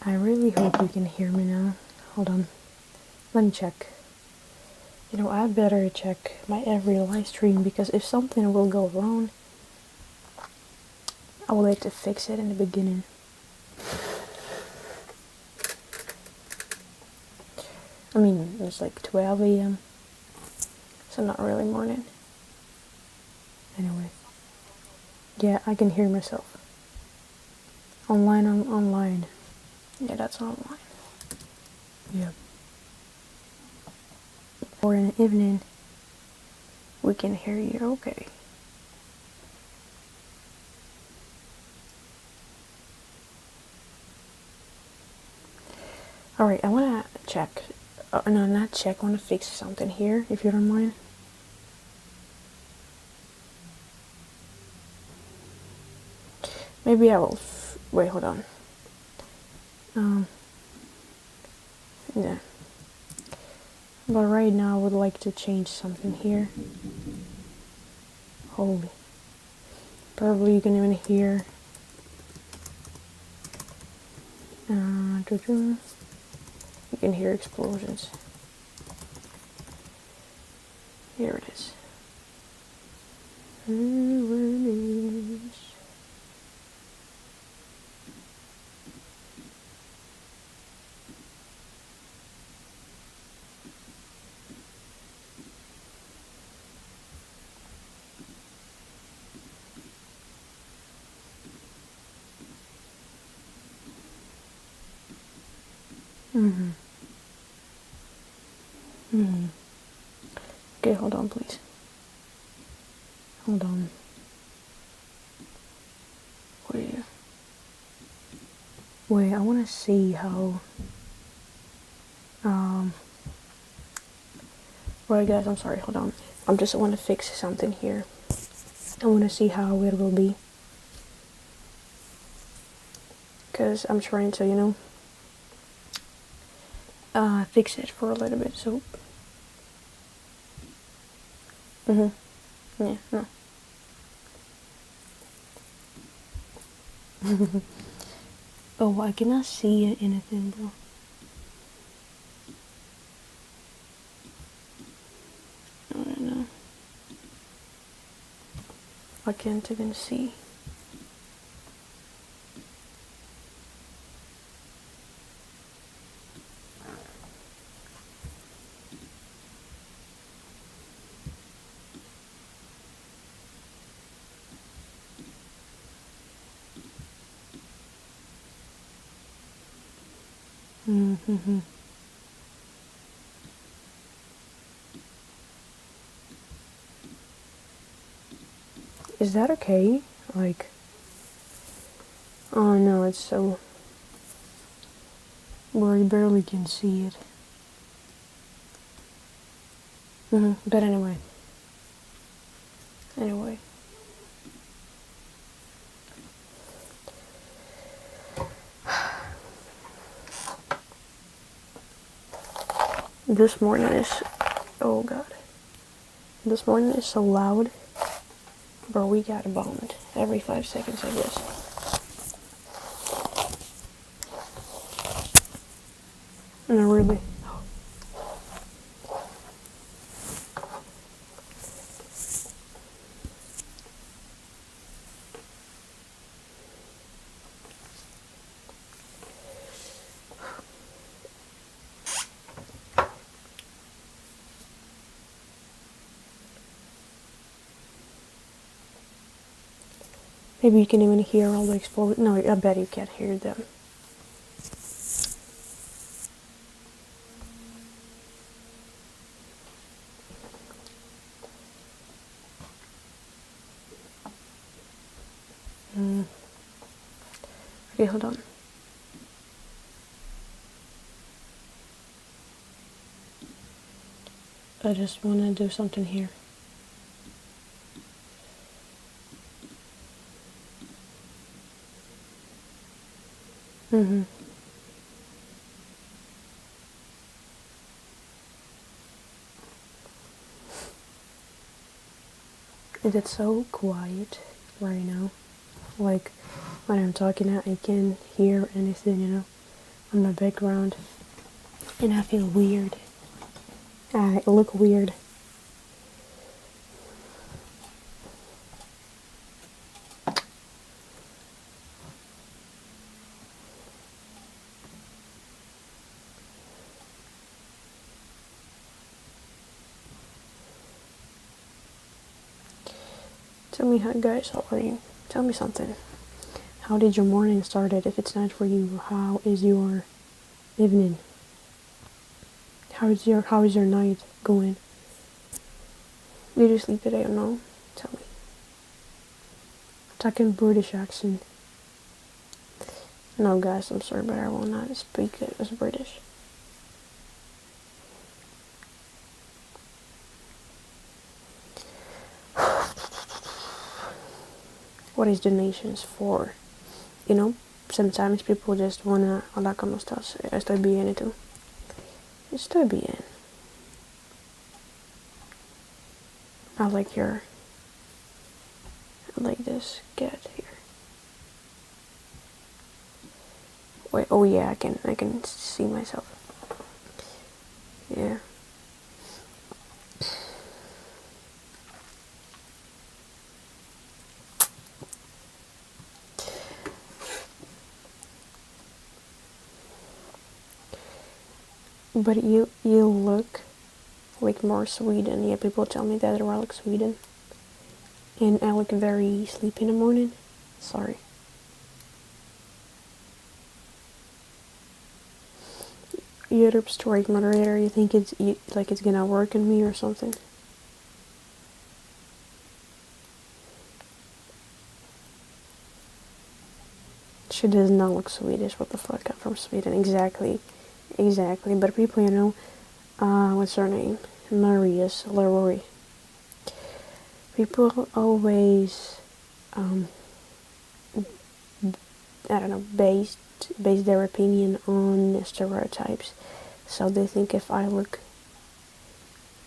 I really hope you can hear me now. Hold on. Let me check. You know, I better check my every live stream because if something will go wrong, I will like to fix it in the beginning. I mean, it's like 12 a.m. So not really morning. Anyway. Yeah, I can hear myself. Online. Yeah, that's online. Yeah. Or in the evening, we can hear you. Okay. Alright, I want to check. No, not check. I want to fix something here, if you don't mind. Maybe I will. Wait, hold on. Yeah. But right now, I would like to change something here. Holy. Probably you can even hear. You can hear explosions. Here it is. Okay, hold on, please. Hold on. Wait, I want to see how. Right, guys, I'm sorry. Hold on. I just want to fix something here. I want to see how it will be. Because I'm trying to, fix it for a little bit. So. Yeah, no. Oh, I cannot see anything, bro. I don't know. I can't even see. Is that okay? Like, oh no, it's so where you barely can see it. But anyway. This morning is, oh god. This morning is so loud. Bro, we got bombed every 5 seconds, I guess. No, really. Maybe you can even hear all the explosions. No, I bet you can't hear them. Okay, hold on. I just want to do something here. It's so quiet right now. Like, when I'm talking, I can't hear anything, on my background, and I feel weird. I look weird. Tell me how, guys, how are you? Tell me something. How did your morning started? If it's not for you, how is your evening? How is your night going? Did you sleep today or no? Tell me. Talking British accent. No, guys, I'm sorry, but I will not speak it as British. What is donations for? You know, sometimes people just wanna hablar como estás. Estoy bien, ¿y tú? Estoy bien. I like this cat here. Wait, oh yeah, I can see myself. Yeah. But you look like more Sweden. Yeah, people tell me that I look Sweden. And I look very sleepy in the morning. Sorry. YouTube strike moderator, you think it's gonna work on me or something? She does not look Swedish. What the fuck? I'm from Sweden. Exactly. But people, what's her name? Marius Leroy. People always, I don't know, base their opinion on stereotypes. So they think if I look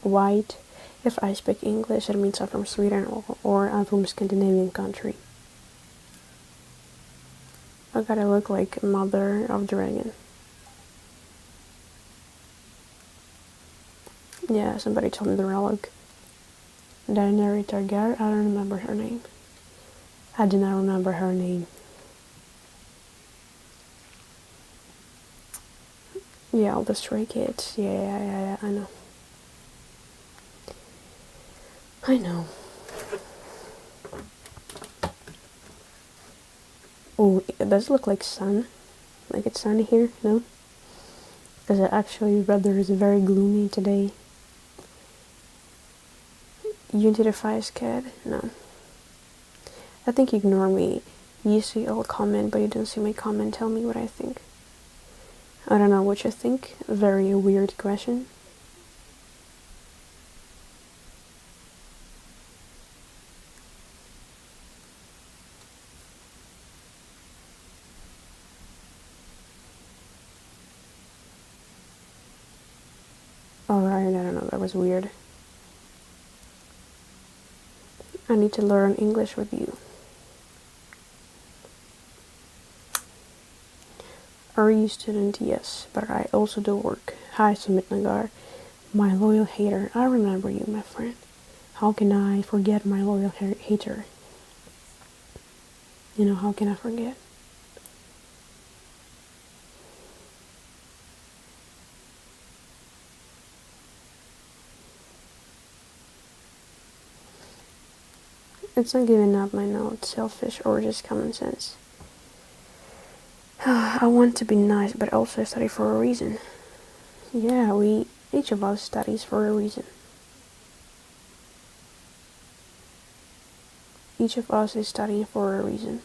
white, if I speak English, it means I'm from Sweden or I'm from a Scandinavian country. I gotta look like Mother of Dragon. Yeah, somebody told me the dialogue. Daenerys Targaryen, I don't remember her name. I do not remember her name. Yeah, all the Stray Kids. Yeah, I know. I know. Oh, it does look like sun. Like it's sunny here, no? Because actually weather is very gloomy today. You did a 5 cat? No. I think you ignore me. You see all comment, but you don't see my comment. Tell me what I think. I don't know what you think. Very weird question. Alright, I don't know. That was weird. I need to learn English with you. Are you a student? Yes, but I also do work. Hi, Sumit Nagar, my loyal hater. I remember you, my friend. How can I forget my loyal hater? How can I forget? It's not giving up my note, selfish or just common sense. I want to be nice, but also study for a reason. Yeah, each of us studies for a reason. Each of us is studying for a reason.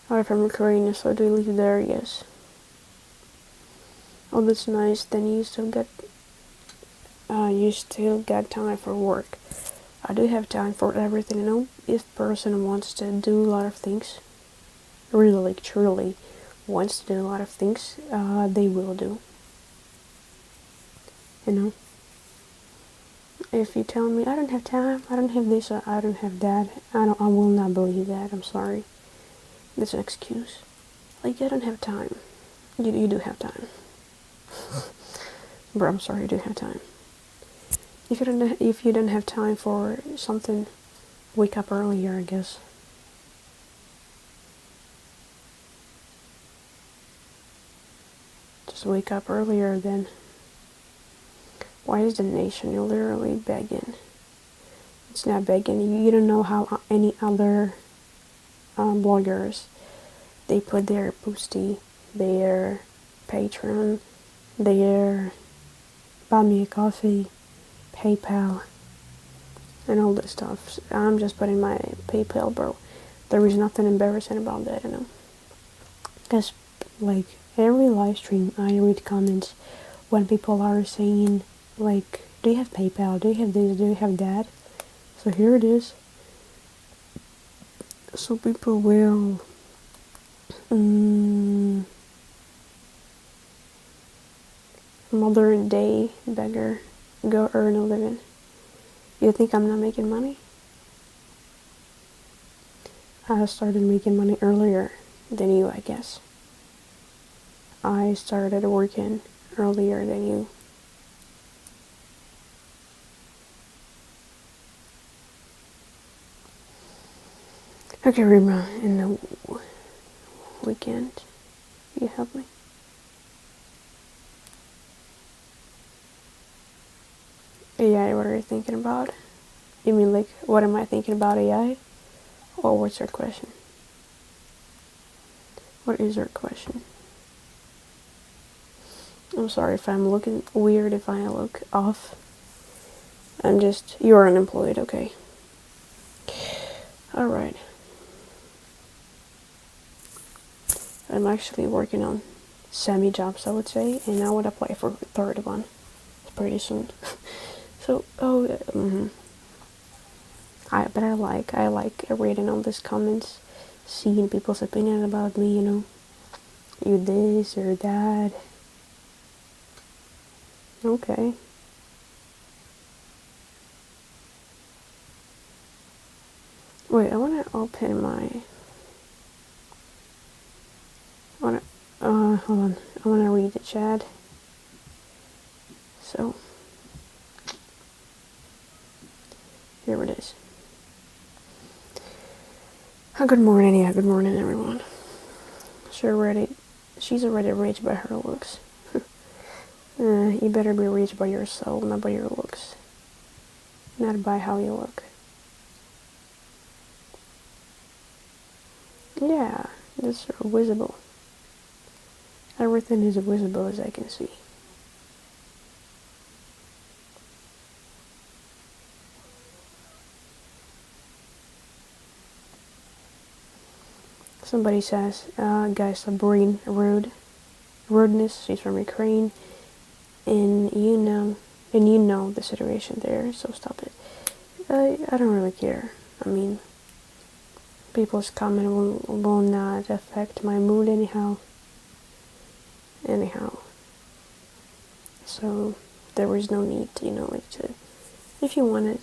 I'm from Ukraine, so do you live there? Yes. Oh, that's nice. Then you still got time for work. I do have time for everything, If a person wants to do a lot of things, really, truly wants to do a lot of things, they will do. If you tell me I don't have time, I don't have this, or I don't have that, I will not believe that. I'm sorry. That's an excuse. Like, I don't have time. You do have time. Bro, I'm sorry, you do have time. If you don't have time for something, wake up earlier, I guess. Just wake up earlier then. Why is the nation literally begging? It's not begging. You don't know how any other bloggers, they put their Boosty, their Patreon, their Buy Me a Coffee, PayPal, and all this stuff. I'm just putting my PayPal, bro. There is nothing embarrassing about that, you know. Because, like, every live stream, I read comments when people are saying, like, do you have PayPal? Do you have this? Do you have that? So here it is. So people will modern day beggar, go earn a living. You think I'm not making money? I started making money earlier than you, I guess. I started working earlier than you. Okay, Rima, in the weekend, you help me? AI, what are you thinking about? You mean, like, what am I thinking about AI? Or what's your question? What is your question? I'm sorry if I'm looking weird, if I look off. You're unemployed, okay. Alright. I'm actually working on semi-jobs, I would say, and I would apply for a third one pretty soon. So, I like reading all these comments, seeing people's opinion about me, you know. You this or that. Okay. Wait, I wanna open my... hold on. I wanna read the chat. So, here it is. Good morning, everyone. She's already rich by her looks. You better be rich by your soul, not by your looks. Not by how you look. Yeah, that's visible. Everything is visible as I can see. Somebody says, guys, rudeness, she's from Ukraine, and you know the situation there, so stop it. I don't really care. I mean, people's comment will not affect my mood anyhow. So there is no need, to, if you want it,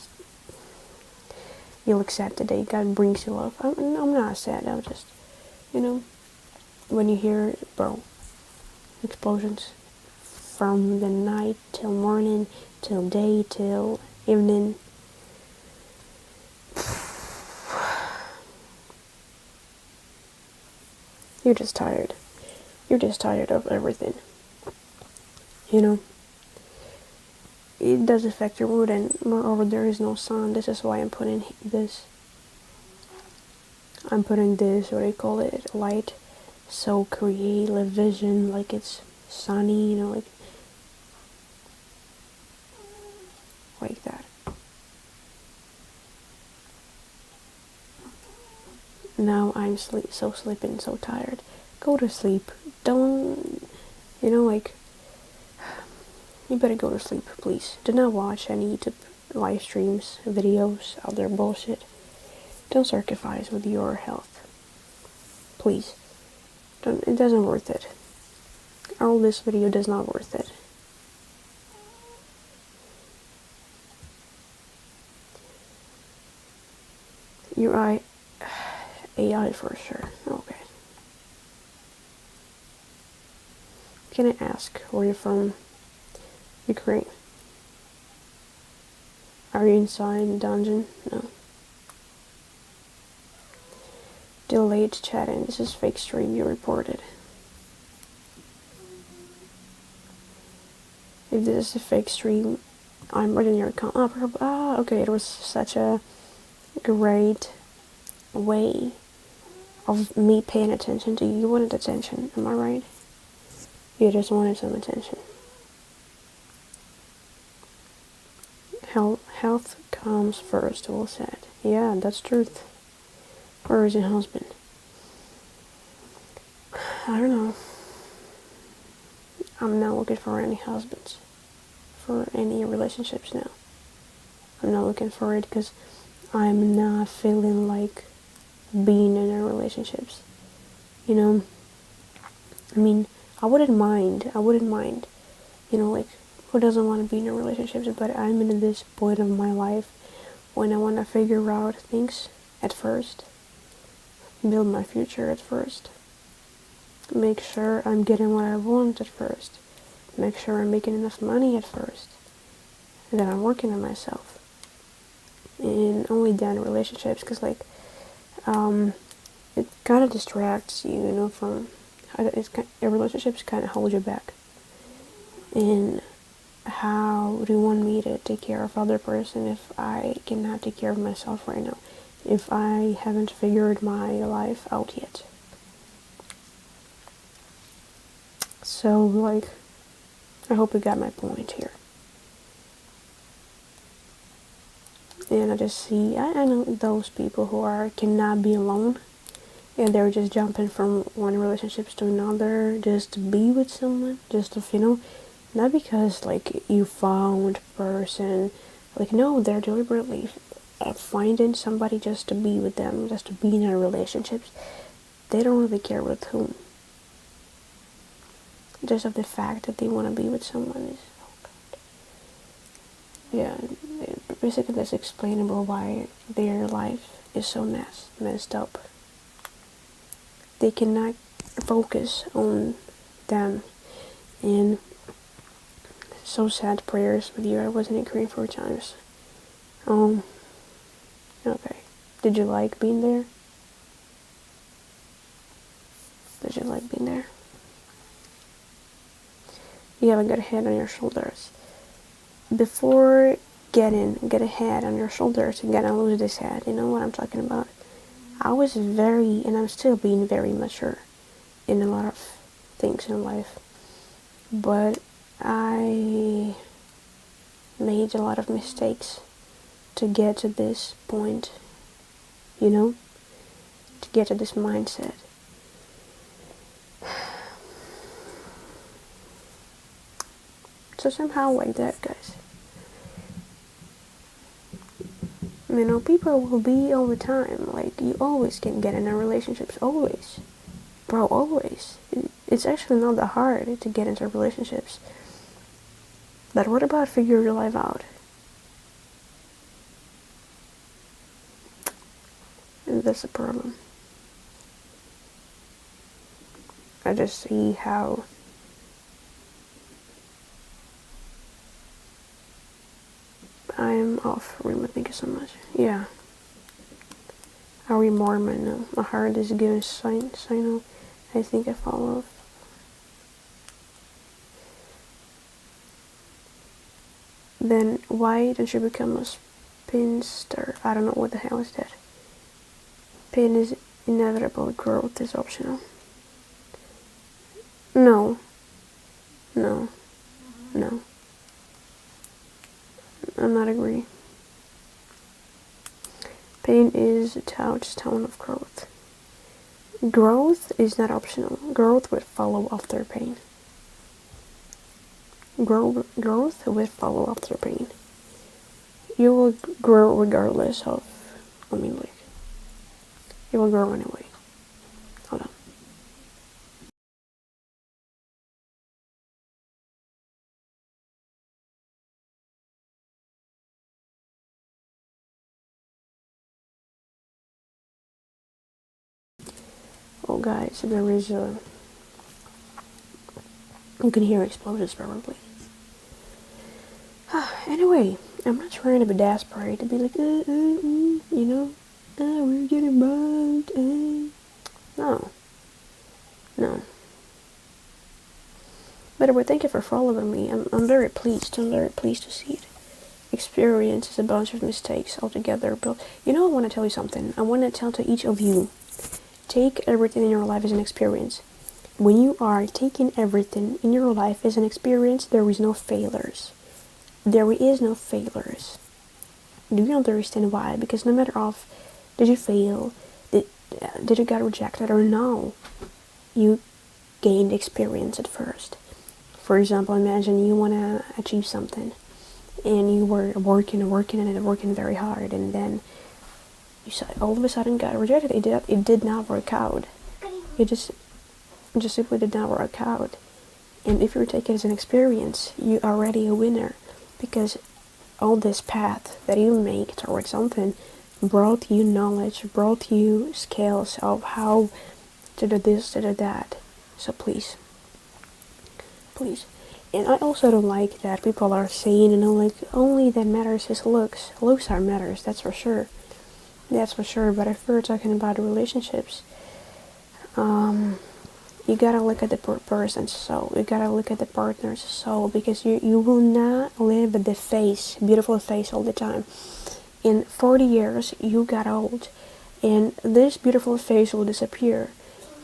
you look sad today, God brings you love. I'm not sad, I'm just, when you hear, bro, explosions from the night till morning, till day, till evening, you're just tired. You're just tired of everything. It does affect your mood, and moreover, there is no sun. This is why I'm putting this. I'm putting this, what do you call it, light, so create a vision like it's sunny, like that. Now I'm sleeping, so tired. Go to sleep. Don't, you better go to sleep, please. Do not watch any YouTube live streams, videos, other bullshit. Don't sacrifice with your health. Please. It doesn't worth it. All this video does not worth it. You're right. AI for sure. Okay. Can I ask where you're from? Ukraine. Are you inside dungeon? No. Delayed chatting. This is fake stream you reported. If this is a fake stream, I'm reading your account. Okay. It was such a great way of me paying attention to you. You wanted attention, am I right? You just wanted some attention. Health comes first, well said. Yeah, that's truth. Where is your husband? I don't know. I'm not looking for any husbands. For any relationships now. I'm not looking for it because I'm not feeling like being in a relationships. You know, I mean, I wouldn't mind, you know, like, who doesn't want to be in a relationship, but I'm in this point of my life when I want to figure out things at first, build my future at first, make sure I'm getting what I want at first, make sure I'm making enough money at first, and then I'm working on myself, and only then relationships, because, like, it kind of distracts you, you know, from, relationships kind of hold you back. And how do you want me to take care of other person if I cannot take care of myself right now? If I haven't figured my life out yet? So, like, I hope you got my point here. And I just see, I know those people who cannot be alone, and they're just jumping from one relationship to another just to be with someone, just to, you know, not because, like, you found a person, like, no, they're deliberately finding somebody just to be with them, just to be in a relationship. They don't really care with whom. Just of the fact that they want to be with someone is, yeah, basically that's explainable why their life is so messed up. They cannot focus on them. And so sad. Prayers with you. I was in Ukraine 4 times. Okay. Did you like being there? Did you like being there? You have a good head on your shoulders. Before get a head on your shoulders and gonna lose this head, you know what I'm talking about? I was very, and I'm still being very mature in a lot of things in life. But I made a lot of mistakes to get to this point, you know? To get to this mindset. So somehow like that, guys. You know, people will be all the time. Like, you always can get in a relationships. Always. Bro, always. It's actually not that hard to get into relationships. But what about figure your life out? And that's the problem. I just see how I'm off, Rima. Thank you so much. Yeah. Are we Mormon? No. My heart is given sign. I think I fall off. Then why don't you become a spinster? I don't know what the hell is that. Pain is inevitable. Growth is optional. No. No. No. I'm not agree. Pain is a touchstone of growth. Growth is not optional. Growth will follow after pain. Growth will follow after pain. You will grow regardless of, like, you will grow anyway. Hold on. Oh, guys, there is a. You can hear explosions probably. Anyway, I'm not trying to be desperate to be like, we're getting bugged. No, no. By the way, thank you for following me. I'm very pleased. I'm very pleased to see it. Experience is a bunch of mistakes altogether. But I want to tell you something. I want to tell to each of you. Take everything in your life as an experience. When you are taking everything in your life as an experience, there is no failures. There is no failures. Do you understand why? Because no matter of did you fail, did you get rejected or no, you gained experience at first. For example, imagine you want to achieve something and you were working very hard, and then you all of a sudden got rejected. It did not work out. It just simply did not work out. And if you take it as an experience, you're already a winner, because all this path that you make towards something brought you knowledge, brought you skills of how to do this, to do that. So please. And I also don't like that people are saying, only that matters is looks. Looks are matters, that's for sure. But if we're talking about relationships, you gotta look at the person's soul. You gotta look at the partner's soul, because you will not live with the beautiful face all the time. In 40 years, you got old, and this beautiful face will disappear.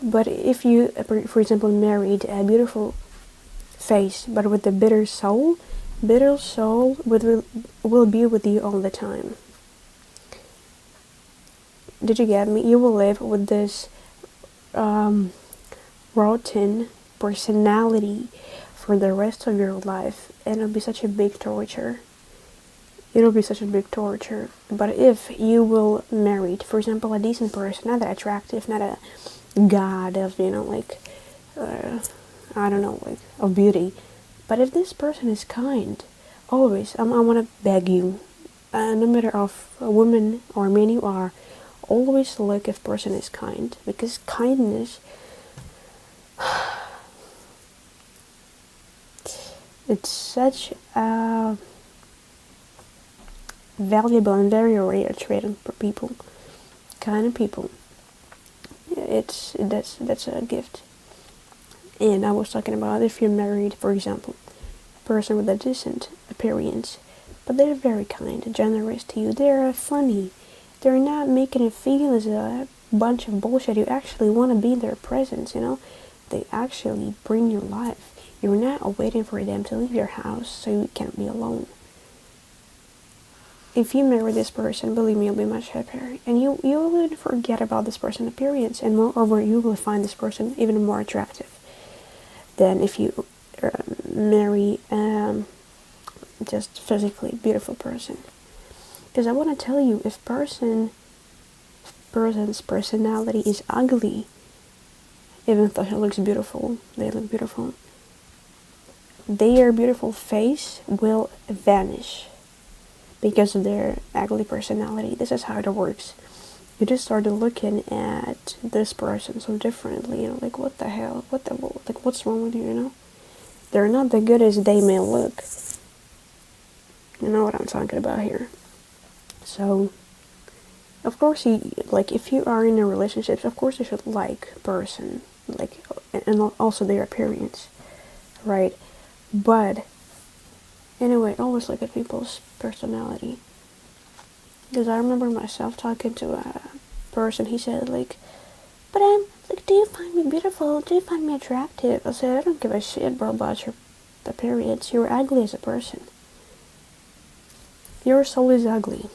But if you, for example, married a beautiful face, but with the bitter soul will be with you all the time. Did you get me? You will live with this rotten personality for the rest of your life, and it'll be such a big torture. But if you will marry, for example, a decent person, not that attractive, not a god of of beauty, but if this person is kind, always, I want to beg you, no matter of a woman or man you are, always look if person is kind, because kindness, it's such a valuable and very rare trait for people. Kind people. That's a gift. And I was talking about if you're married, for example, a person with a decent appearance, but they're very kind and generous to you. They're funny. They're not making it feel as a bunch of bullshit. You actually want to be in their presence, They actually bring your life. You're not waiting for them to leave your house so you can't be alone. If you marry this person, believe me, you'll be much happier. And you will forget about this person's appearance. And moreover, you will find this person even more attractive than if you marry just physically beautiful person. Because I want to tell you, if person's personality is ugly, even though he looks beautiful, they look beautiful, their beautiful face will vanish because of their ugly personality. This is how it works. You just started looking at this person so differently, what the hell, what's wrong with you, They're not that good as they may look. You know what I'm talking about here. So, of course, if you are in a relationship, of course you should like person, and also their appearance, right? But anyway, always look at people's personality. Because I remember myself talking to a person. He said, but do you find me beautiful? Do you find me attractive? I said, I don't give a shit, bro, about your appearance. You're ugly as a person. Your soul is ugly.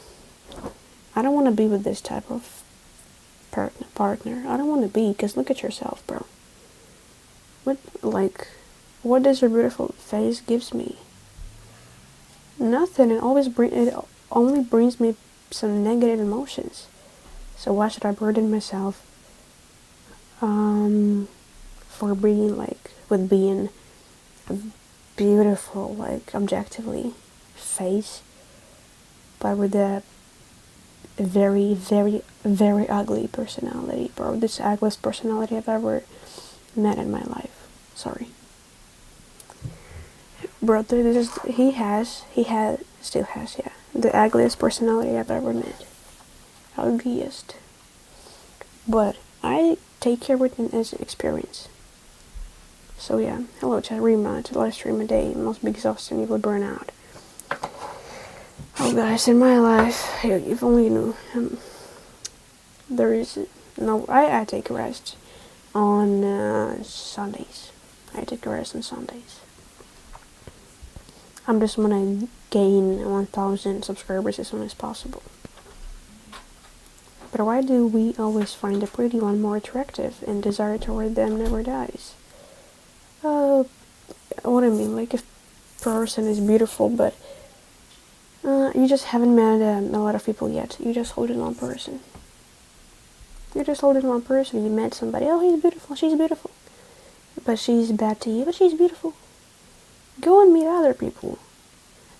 I don't want to be with this type of partner. I don't want to be, because look at yourself, bro. What does your beautiful face gives me? Nothing. It only brings me some negative emotions. So why should I burden myself for being with being a beautiful objectively face, but with the a very, very, very ugly personality, bro. This ugliest personality I've ever met in my life. Sorry. Bro, still has, yeah, the ugliest personality I've ever met. Ugliest. But I take care of it as an experience. So yeah, hello chat, Rima, to live stream a day, must be exhausting, you will burn out. Oh guys, in my life, if only you knew, there is no, I take a rest on Sundays. I take a rest on Sundays. I'm just gonna gain 1,000 subscribers as soon as possible. But why do we always find the pretty one more attractive and desire toward them never dies? What I mean, like if a person is beautiful, but you just haven't met a lot of people yet. You just hold it one person. You just hold it one person. You met somebody. Oh, he's beautiful. She's beautiful. But she's bad to you. But she's beautiful. Go and meet other people.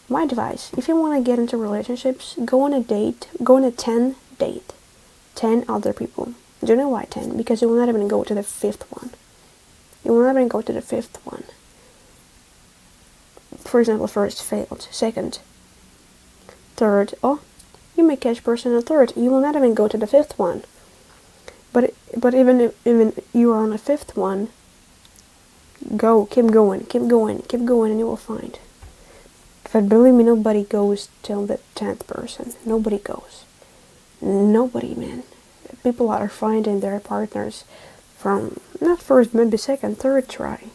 My advice: if you want to get into relationships, go on a date. Go on a 10 date. 10 other people. Do you know why 10? Because you will not even go to the 5th one. You will not even go to the 5th one. For example, first failed. Second. Third. Oh, you may catch person on third. You will not even go to the 5th one. But even you are on the 5th one, go, keep going, and you will find. But believe me, nobody goes till the 10th person. Nobody goes. Nobody, man. People are finding their partners from not first, maybe second, third try.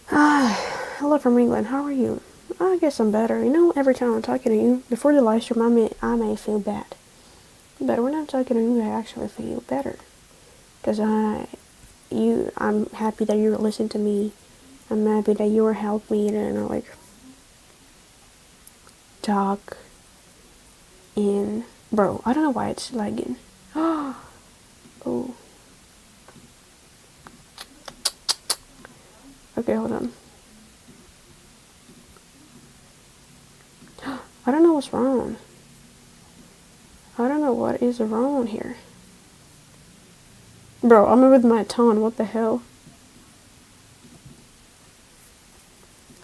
Hello from England. How are you? I guess I'm better. You know, every time I'm talking to you, before the live stream, I may feel bad. But when I'm talking to you, I actually feel better. Because I'm happy that you're listening to me. I'm happy that you helped me to, like, talk. And, bro, I don't know why it's lagging. Oh. Okay, hold on. I don't know what's wrong. I don't know what is wrong here. Bro, I'm with my tone. What the hell?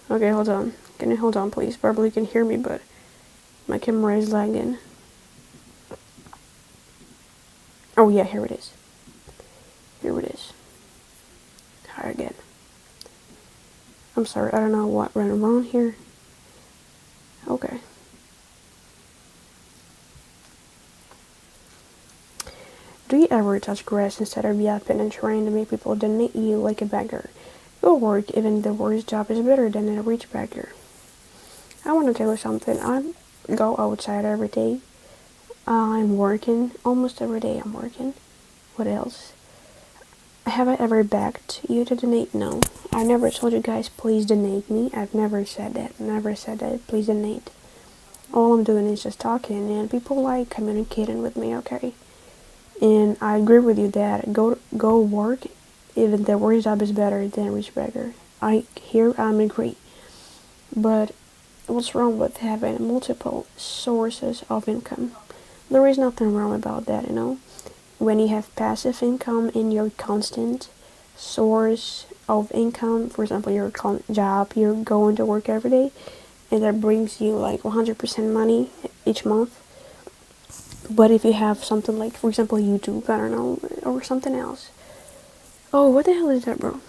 Okay, hold on. Can you hold on, please? Probably you can hear me, but my camera is lagging. Oh, yeah, here it is. Here it is. Try again. I'm sorry, I don't know what went wrong here. Okay. Do you ever touch grass instead of yapping and trying to make people donate you like a beggar? Your work, even the worst job, is better than a rich beggar. I want to tell you something. I go outside every day. I'm working. Almost every day I'm working. What else? Have I ever begged you to donate? No. I never told you guys, please donate me. I've never said that. Never said that. Please donate. All I'm doing is just talking, and people like communicating with me, okay? And I agree with you that go work, even the worst job is better than rich beggar. I'm agree. But what's wrong with having multiple sources of income? There is nothing wrong about that, you know. When you have passive income in your constant source of income, for example, your job, you're going to work every day, and that brings you like 100% money each month. But if you have something like, for example, YouTube, I don't know, or something else. Oh, what the hell is that, bro?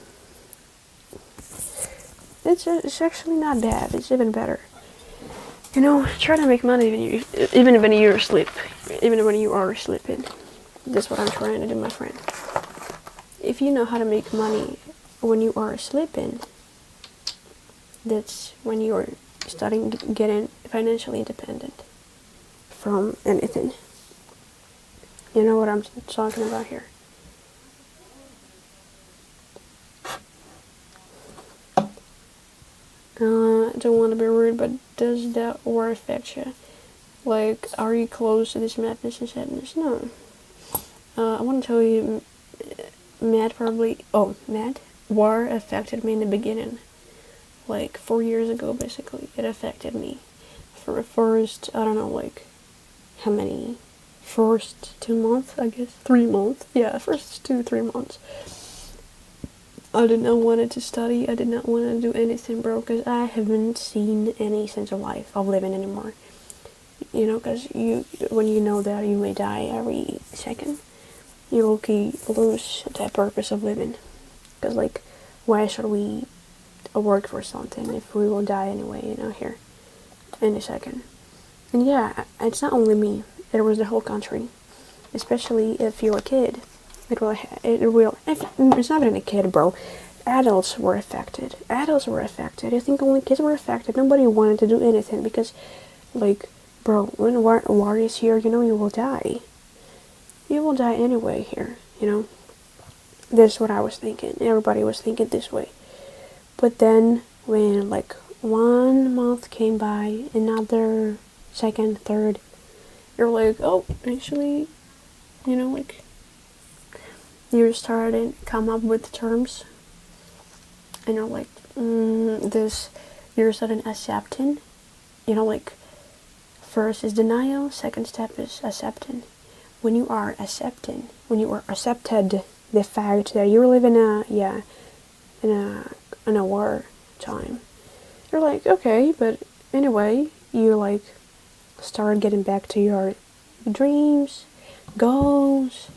It's actually not bad. It's even better. You know, try to make money even when you're asleep. Even when you are sleeping. That's what I'm trying to do, my friend. If you know how to make money when you are sleeping, that's when you are starting getting financially independent from anything. You know what I'm talking about here. I don't want to be rude, but does that war affect you? Like, are you close to this madness and sadness? No. I want to tell you, war affected me in the beginning. Like, 4 years ago, basically, it affected me. For the first, I don't know, like, how many? First 2 months, I guess. 3 months. Yeah, first 2, 3 months. I did not want to study. I did not want to do anything, bro, because I haven't seen any sense of life, of living anymore. You know, because when you know that you may die every second, you lose the purpose of living. Because, like, why should we work for something if we will die anyway, you know, here, in a second? And yeah, it's not only me, it was the whole country. Especially if you're a kid. It's not even a kid, bro. Adults were affected. I think only kids were affected. Nobody wanted to do anything because, like, bro, when war is here, you know you will die. You will die anyway here, you know. That's what I was thinking. Everybody was thinking this way. But then, when, like, 1 month came by, another, second, third, you're like, oh, actually, you know, like, you started come up with terms, and you're like, you're starting accepting, you know, like, first is denial, second step is accepting. When you are accepted the fact that you live in a war time, you're like, okay, but anyway, you, like, start getting back to your dreams, goals.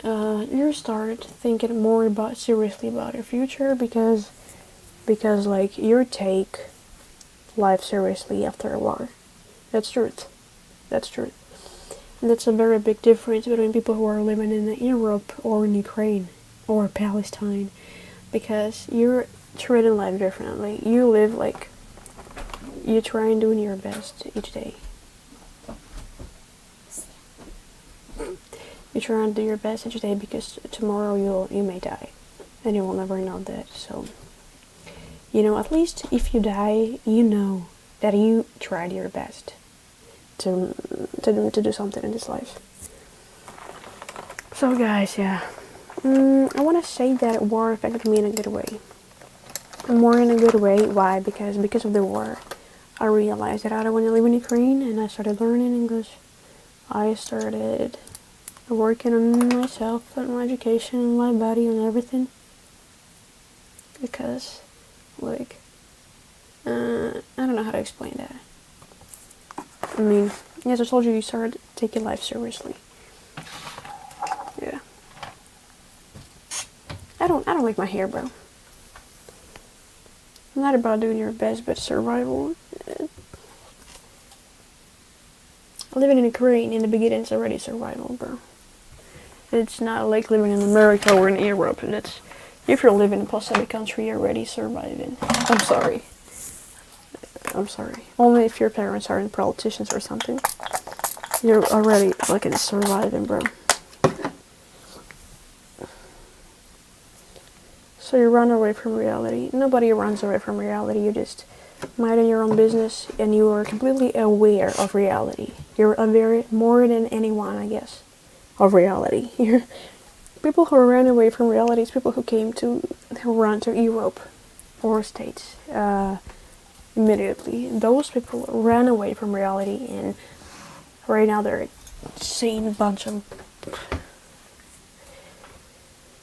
You start thinking more seriously about your future because like, you take life seriously after a war. That's truth. And that's a very big difference between people who are living in Europe or in Ukraine or Palestine, because you're treating life differently. You live like you try and doing your best each day. You try and do your best each day because tomorrow you may die, and you will never know that. So, you know, at least if you die, you know that you tried your best to do something in this life. So, guys, yeah, I want to say that war affected me in a good way. More in a good way. Why? Because of the war, I realized that I don't want to live in Ukraine, and I started learning English. I started working on myself, on my education, on my body, on everything. Because, like, I don't know how to explain that. I mean, as I told you, you start taking life seriously. Yeah. I don't like my hair, bro. I'm not about doing your best, but survival. Living in Ukraine in the beginning is already survival, bro. It's not like living in America or in Europe. And it's, if you're living in a post-Soviet country, you're already surviving. I'm sorry. Only if your parents aren't politicians or something. You're already fucking surviving, bro. So you run away from reality. Nobody runs away from reality. You just minding your own business, and you are completely aware of reality. You're aware more than anyone, I guess, of reality. People who run away from reality is people who run to Europe or States immediately. Those people ran away from reality, and right now they're seeing a bunch of...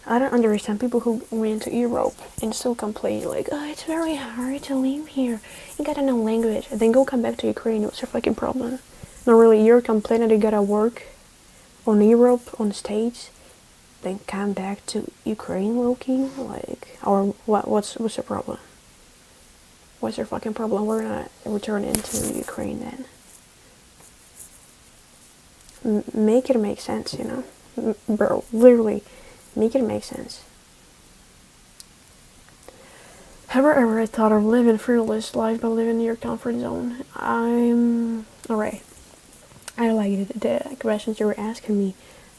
I don't understand people who went to Europe and still complain, like, oh, it's very hard to live here. You gotta know language. And then come back to Ukraine. What's your fucking problem? Not really. You're complaining you gotta work on Europe, on the States, then come back to Ukraine, Loki? Like, or what's your problem? What's your fucking problem? We're not returning to Ukraine then. Make it make sense, you know? Bro, literally. Make it make sense. Have I ever thought of living a fearless life by living in your comfort zone? Alright. I like the questions you were asking me.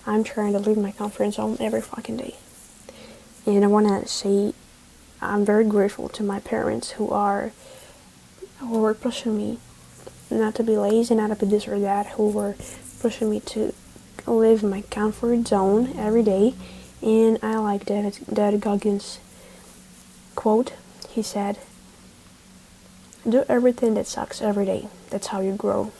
I'm trying to leave my comfort zone every fucking day. And I want to say I'm very grateful to my parents who were pushing me not to be lazy, not to be this or that, who were pushing me to live my comfort zone every day. And I like Dad Goggins' quote. He said, do everything that sucks every day. That's how you grow.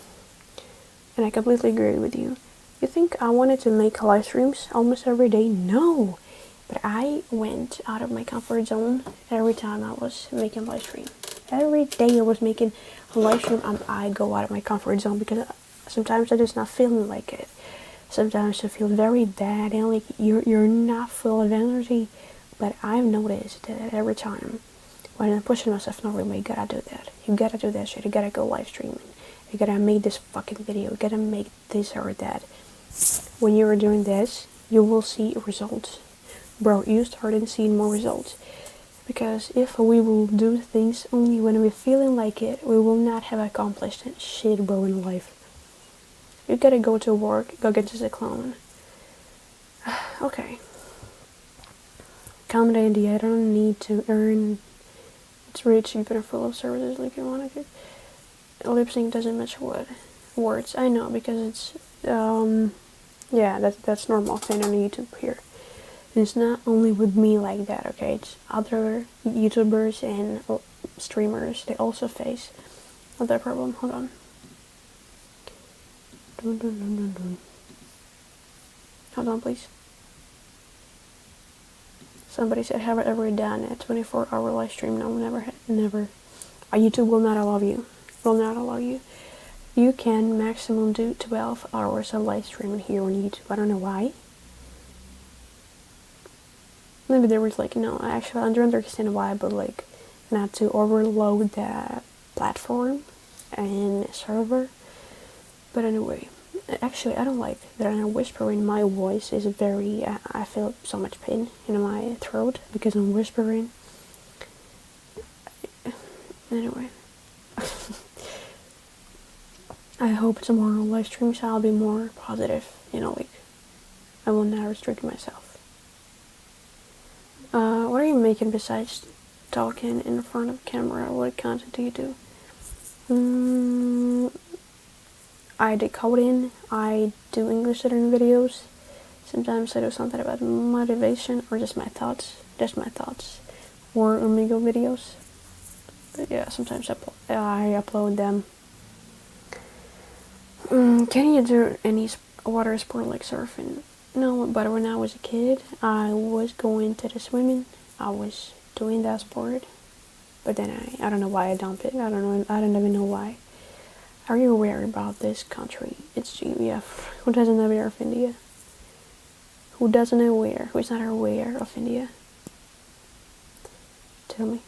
And I completely agree with you. You think I wanted to make live streams almost every day? No. But I went out of my comfort zone every time I was making live stream. Every day I was making a live stream, I go out of my comfort zone because sometimes I'm just not feeling like it. Sometimes I feel very bad and like you're not full of energy. But I've noticed that every time when I'm pushing myself, no, Rima, you gotta do that. You gotta do that shit. You gotta go live streaming. You gotta make this fucking video. You gotta make this or that. When you're doing this, you will see results. Bro, you started seeing more results. Because if we will do things only when we're feeling like it, we will not have accomplished shit, bro, in life. You gotta go to work, go get a clone. Okay. Comment India, I don't need to earn. It's really cheap and full of services like you want to. Lip sync doesn't match what words. I know because it's yeah, that's normal thing on YouTube here. And it's not only with me like that, okay? It's other YouTubers and streamers. They also face that problem. Hold on. Hold on, please. Somebody said, have I ever done a 24-hour live stream? No, never. YouTube will not allow you. Will not allow you. You can maximum do 12 hours of live streaming here on YouTube. I don't know why. Maybe there was like, no, actually, I don't understand why, but like, not to overload the platform and server. But anyway, actually, I don't like that I'm whispering. My voice is very, I feel so much pain in my throat because I'm whispering. Anyway. I hope tomorrow live streams I'll be more positive, like, I will not restrict myself. What are you making besides talking in front of camera? What content do you do? I do coding, I do English learning videos. Sometimes I do something about motivation or just my thoughts. Or Amigo videos. But yeah, sometimes I upload them. Can you do any water sport like surfing? No, but when I was a kid, I was going to the swimming. I was doing that sport. But then I don't know why I dumped it. I don't even know why. Are you aware about this country? It's GBF. Who doesn't know aware of India? Who doesn't know where? Who is not aware of India? Tell me.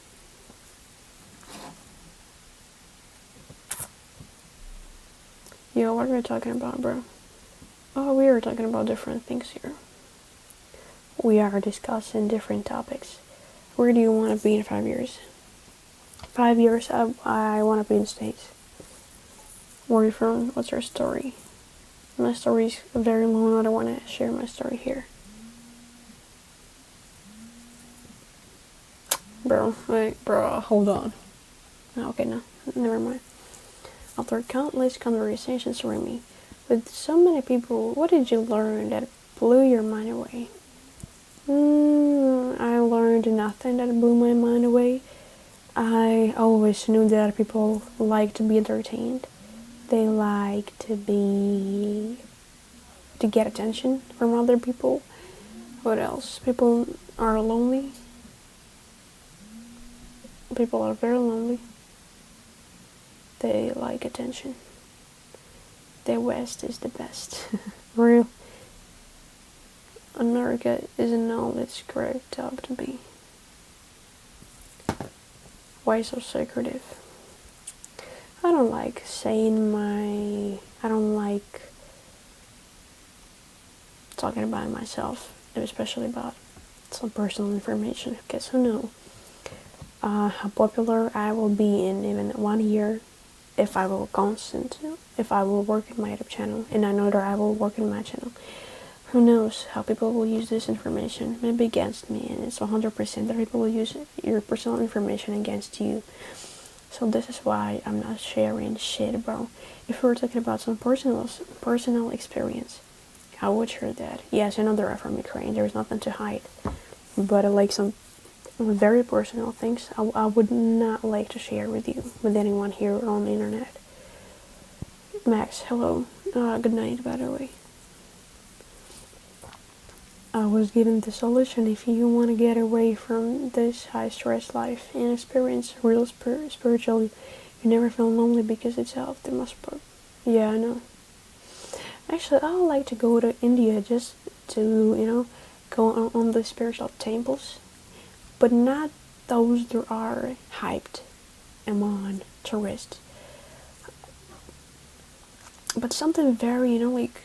Yo, what are we talking about, bro? Oh, we are talking about different things here. We are discussing different topics. Where do you want to be in 5 years? 5 years, I want to be in the States. Where are you from? What's your story? My story is very long. I don't want to share my story here. Bro, hold on. Okay, no, never mind. After countless conversations with me, with so many people, what did you learn that blew your mind away? I learned nothing that blew my mind away. I always knew that people like to be entertained. They like to get attention from other people. What else? People are lonely. People are very lonely. They like attention. The West is the best. Real. America isn't all it's cracked up to be. Why so secretive? I don't like I don't like talking about myself, especially about some personal information. Because who knows how popular I will be in even 1 year if I will work in my YouTube channel, and I know that I will work in my channel. Who knows how people will use this information, maybe against me, and it's 100% that people will use your personal information against you. So this is why I'm not sharing shit, bro. If we were talking about some personal experience, I would share that. Yes, I know they're from Ukraine, there's nothing to hide. But like some very personal things, I would not like to share with anyone here on the internet. Max, hello. Good night, by the way. I was given the solution. If you want to get away from this high stress life and experience real spiritually, you never feel lonely because it's half the most part. Yeah, I know. Actually, I would like to go to India just to, go on the spiritual temples, but not those that are hyped among tourists. But something very, like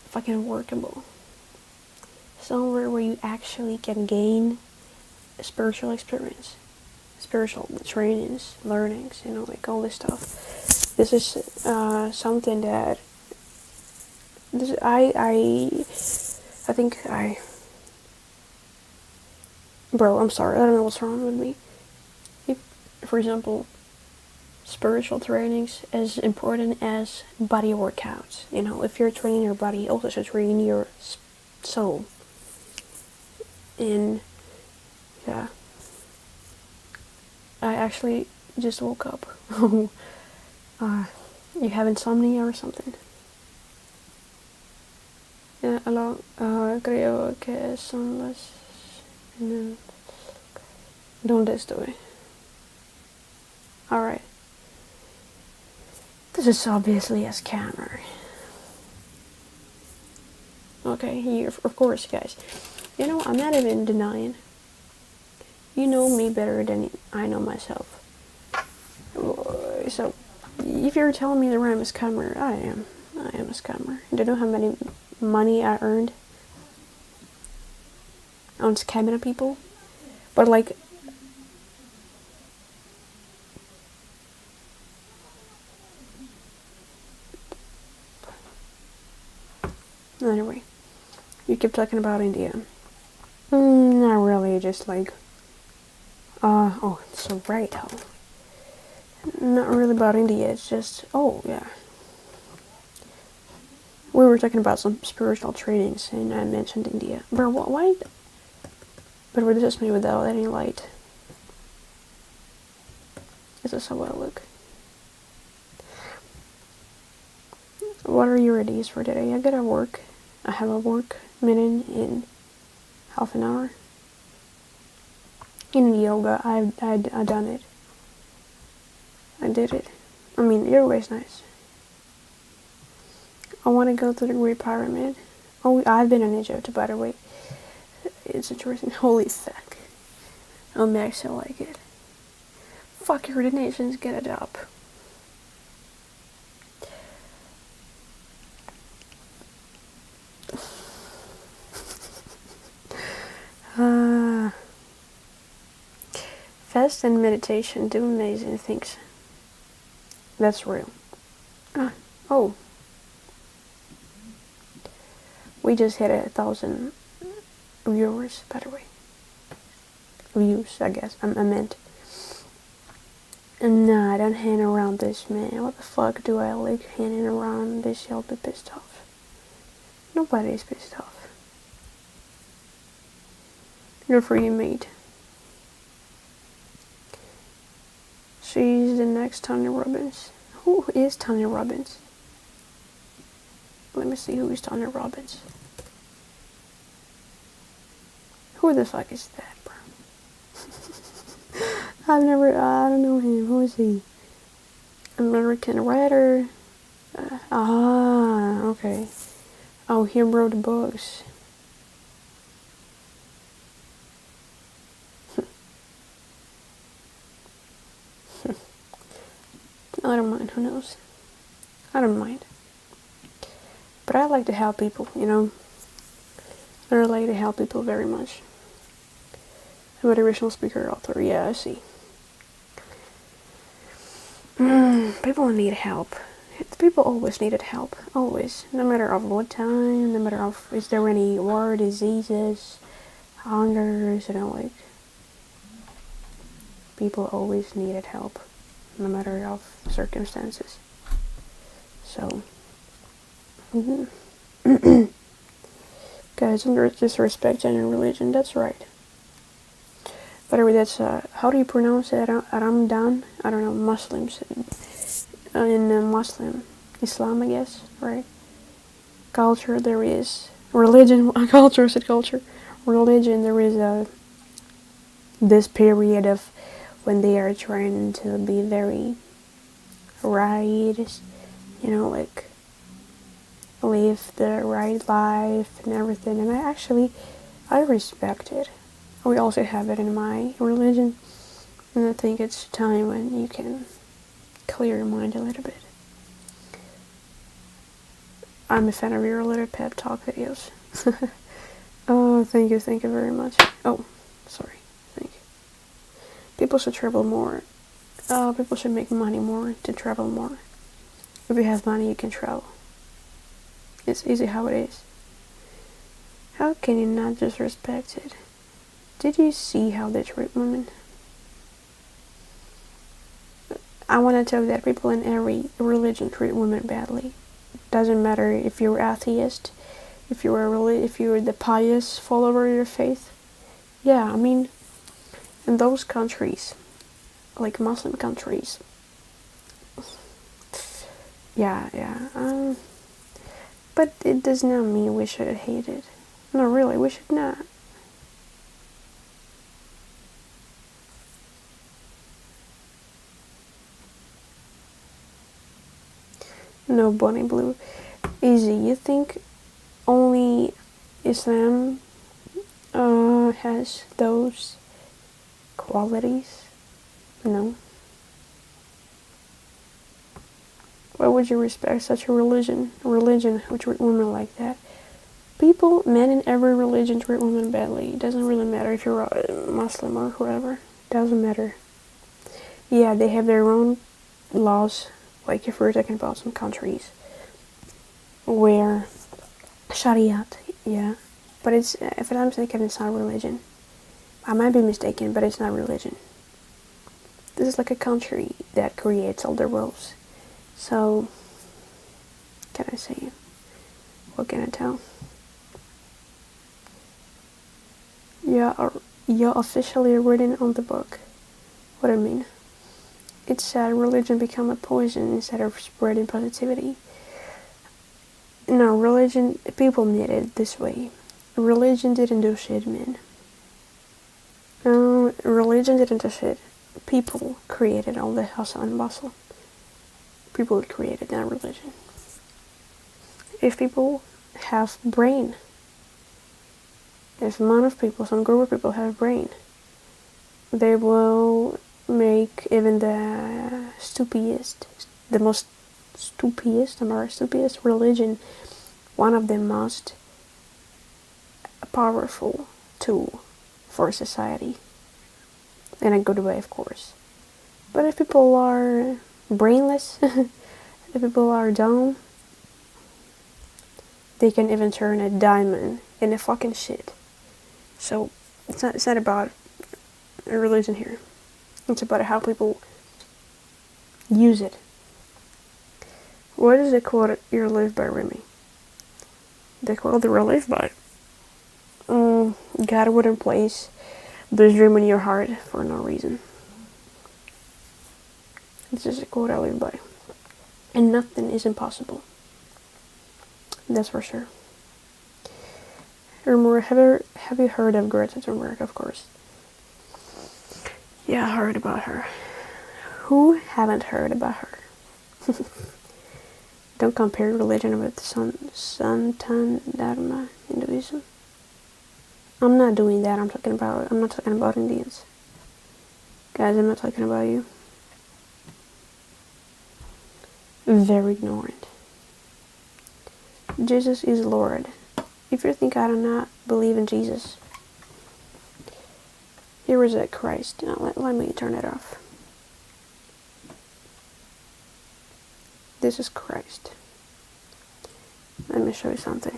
fucking workable. Somewhere where you actually can gain a spiritual experience, spiritual trainings, learnings, like all this stuff. This is something that this I think bro, I'm sorry, I don't know what's wrong with me. If, for example, spiritual trainings as important as body workouts. If you're training your body, also should train your soul. And yeah, I actually just woke up. You have insomnia or something? Yeah, hello. Creo que son las... No. ¿Dónde estoy? Alright. This is obviously a scammer. Okay, here, of course, guys. I'm not even denying. You know me better than I know myself. So, if you're telling me that I'm a scammer, I am a scammer. Do you know how many money I earned on scamming people? But like, anyway, you keep talking about India. Not really, just like, oh, it's so right, not really about India, it's just, oh, yeah. We were talking about some spiritual trainings, and I mentioned India. But why? But this is me without any light. This is how I look. What are your ideas for today? I gotta work. I have a work meeting in half an hour. In yoga, I done it. I did it. I mean, yoga is nice. I want to go to the Great Pyramid. Oh, I've been in Egypt, by the way. It's interesting. Holy fuck. I'm actually like it. Fuck your nations, get it up. Fast and meditation do amazing things. That's real. Oh. We just hit 1,000 viewers, by the way. Views, I guess. I meant. And nah, I don't hang around this, man. What the fuck do I like hanging around this? Y'all be pissed off. Nobody's pissed off. Good for you, mate. She's the next Tony Robbins. Who is Tony Robbins? Let me see who is Tony Robbins. Who the fuck is that, bro? I don't know him. Who is he? American writer. Okay. Oh, he wrote the books. I don't mind, who knows? I don't mind. But I like to help people, I like to help people very much. I'm an original speaker author, yeah, I see. People need help. People always needed help, always. No matter of what time, no matter of, is there any war, diseases, hungers, people always needed help, no matter of circumstances. So, guys, under disrespect and religion, that's right. By the way, that's, how do you pronounce it? Ramadan? I don't know, Muslims. In Muslim, Islam, I guess, right? Culture, there is religion. Culture, said culture. Religion, there is this period of when they are trying to be very right, like live the right life and everything. And I respect it. We also have it in my religion, and I think it's time when you can clear your mind a little bit. I'm a fan of your little pep talk videos. Oh, thank you very much. Oh, sorry, thank you. People should travel more. People should make money more to travel more. If you have money, you can travel. It's easy how it is. How can you not just respect it? Did you see how they treat women? I want to tell you that people in every religion treat women badly. Doesn't matter if you're atheist, if you're the pious follower of your faith. Yeah, I mean, in those countries, like Muslim countries. Yeah. But it does not mean we should hate it. No, really, we should not. No, Bonnie Blue. Easy. You think only Islam has those qualities? No. Why would you respect such a religion? A religion who treat women like that? People, men in every religion treat women badly. It doesn't really matter if you're a Muslim or whoever. It doesn't matter. Yeah, they have their own laws. Like if we're talking about some countries where Shariat, yeah. But it's, if I'm mistaken, it's not religion. I might be mistaken, but it's not religion. This is like a country that creates all the rules. So, can I say? What can I tell? You're officially written on the book. What I mean? It said religion become a poison instead of spreading positivity. No, religion, people made it this way. Religion didn't do shit, man. Religion didn't do shit. People created all the hustle and bustle. People created that religion. If people have brain, if amount of people, some group of people have brain, they will make even the most stupidest religion one of the most powerful tool for society. In a good way, of course. But if people are brainless, if people are dumb, they can even turn a diamond into fucking shit. So it's not about a religion here. It's about how people use it. What is the quote you live by, Remy? The quote you live by? God wouldn't place this dream in your heart for no reason. It's just a quote I live by. And nothing is impossible. That's for sure. Remember, have you heard of Greta Thunberg? Of course. Yeah, I heard about her. Who haven't heard about her? Don't compare religion with Sanatan Dharma Hinduism. I'm not doing that. I'm not talking about Indians. Guys, I'm not talking about you. Very ignorant. Jesus is Lord. If you think I do not believe in Jesus, here is a Christ. Now let me turn it off. This is Christ. Let me show you something.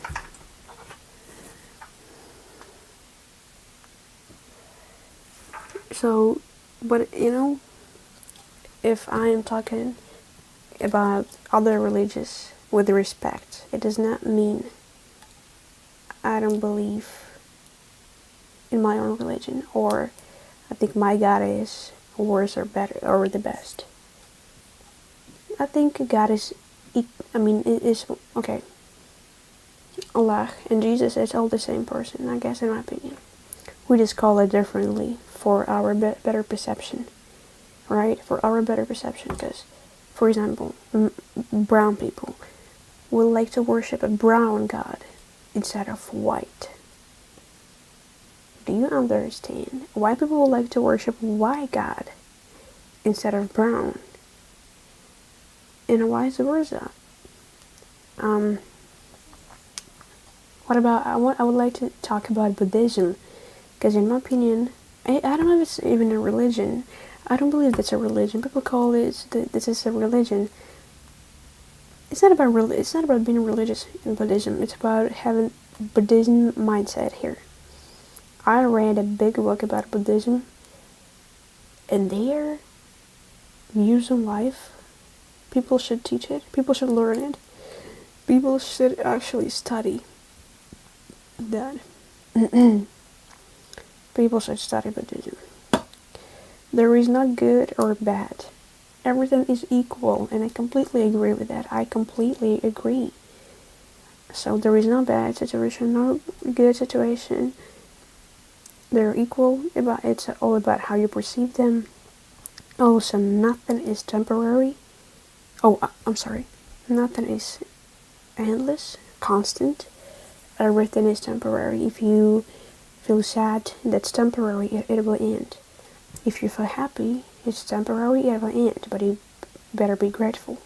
So, but if I am talking about other religions with respect, it does not mean I don't believe in my own religion, or I think my God is worse or better or the best. I think God is it is okay. Allah and Jesus is all the same person, I guess, in my opinion. We just call it differently for our better perception, right? For our better perception, because, for example, brown people will like to worship a brown god instead of white. Do you understand? White people will like to worship white god instead of brown, and vice versa. What about I would like to talk about Buddhism, because in my opinion, I don't know if it's even a religion. I don't believe it's a religion. People call this is a religion. It's not about being religious in Buddhism. It's about having Buddhism mindset here. I read a big book about Buddhism, and their views on life, people should teach it. People should learn it. People should actually study that. People should study Buddhism. There is not good or bad. Everything is equal, and I completely agree with that. I completely agree. So there is no bad situation, no good situation. They're equal. It's all about how you perceive them. Also, nothing is temporary. I'm sorry. Nothing is endless, constant. Everything is temporary. If you feel sad, that's temporary. It will end. If you feel happy, it's temporary. It will end. But you better be grateful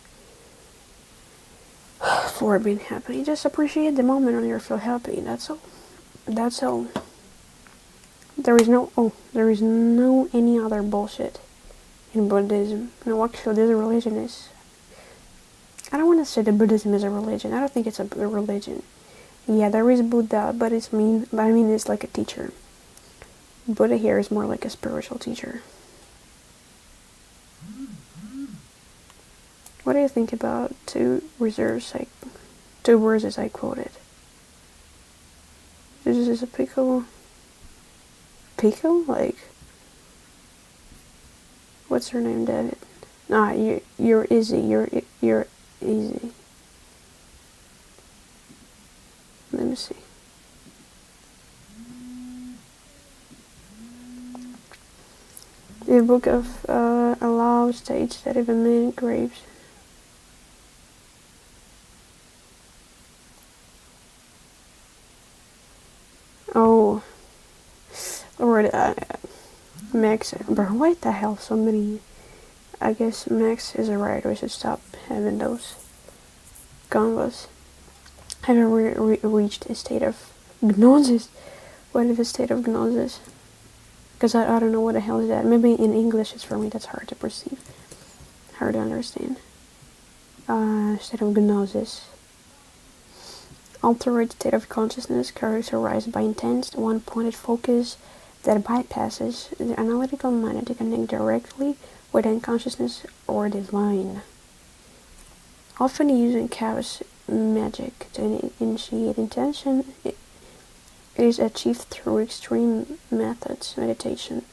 for being happy. Just appreciate the moment when you feel happy. That's all. That's all. There is no any other bullshit in Buddhism. No, actually, this religion is. I don't want to say that Buddhism is a religion. I don't think it's a religion. Yeah, there is Buddha, but it's like a teacher. Buddha here is more like a spiritual teacher. What do you think about two words I quoted? This is a pickle. Pico? Like, what's her name, David? Nah, you're easy. You're easy. Let me see. The book of Allah states that if a man grapes Lord, Max, bro, what the hell, so many, I guess Max is right, we should stop having those convos. Have you reached a state of gnosis? What is a state of gnosis? Because I don't know what the hell is that. Maybe in English it's for me that's hard to perceive, hard to understand. State of gnosis. Altered state of consciousness characterized by intense, one-pointed focus that bypasses the analytical mind to connect directly with unconsciousness or divine. Often using chaos magic to initiate intention, it is achieved through extreme methods, meditation.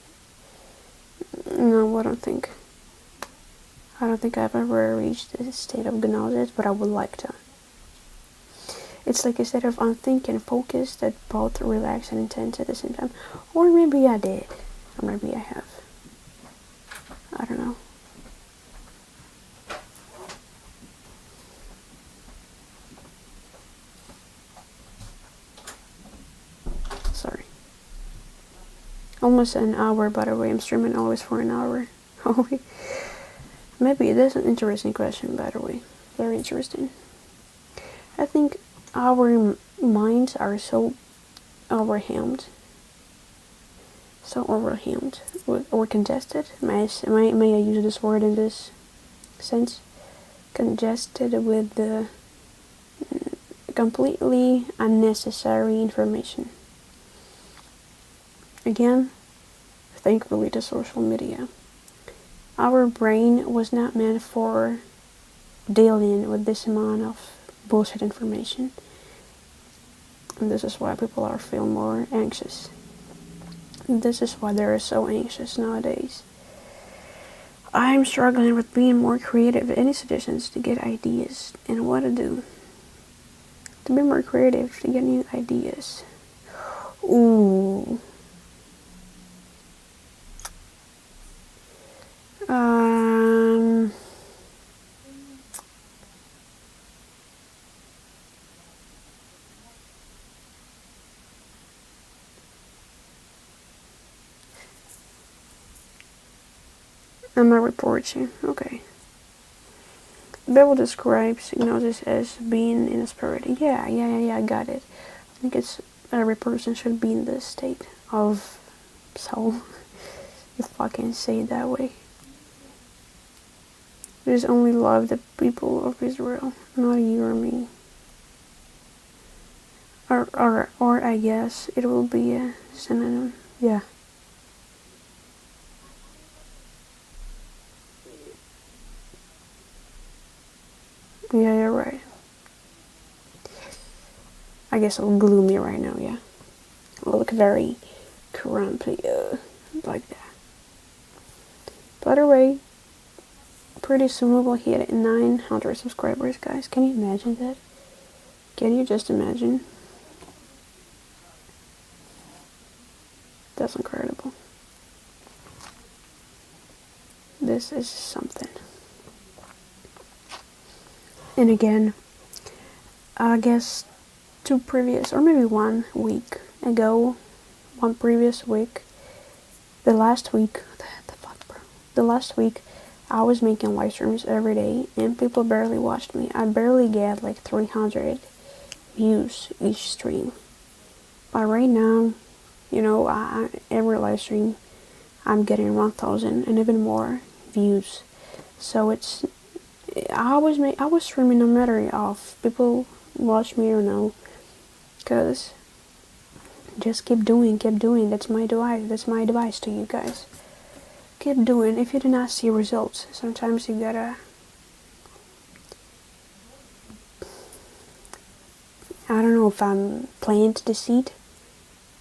No, I don't think I've ever reached this state of gnosis, but I would like to. It's like a state of unthinking focus that both relax and intense at the same time. Or maybe I did. Or maybe I have. I don't know. Sorry. Almost an hour, by the way. I'm streaming always for an hour. Maybe that's an interesting question, by the way. Very interesting. I think our minds are so overwhelmed or congested. May I use this word in this sense? Congested with the completely unnecessary information. Again, thankfully to social media. Our brain was not meant for dealing with this amount of bullshit information. And this is why people feel more anxious. This is why they're so anxious nowadays. I'm struggling with being more creative. Any suggestions to get ideas and what to do to be more creative to get new ideas? Ooh. Um. I'm gonna report you. Okay. The Bible describes hypnosis as being in a spirit. Yeah, I got it. I think it's every person should be in this state of soul, if I can say it that way. Just only love the people of Israel, not you or me. Or I guess it will be a synonym. Yeah. Yeah, you're right. I guess I'm gloomy right now, yeah. I look very grumpy, like that. By the way, pretty soon we will hit 900 subscribers, guys. Can you imagine that? Can you just imagine? That's incredible. This is something. And again, I guess 2 previous, or maybe 1 week ago, 1 previous week, the last week, the last week, I was making live streams every day, and people barely watched me. I barely get like 300 views each stream. But right now, you know, every live stream, I'm getting 1,000 and even more views. So I was streaming no matter if people watch me or no, cause just keep doing. That's my advice to you guys. Keep doing. If you do not see results, sometimes you gotta, I don't know if I'm plant the seed.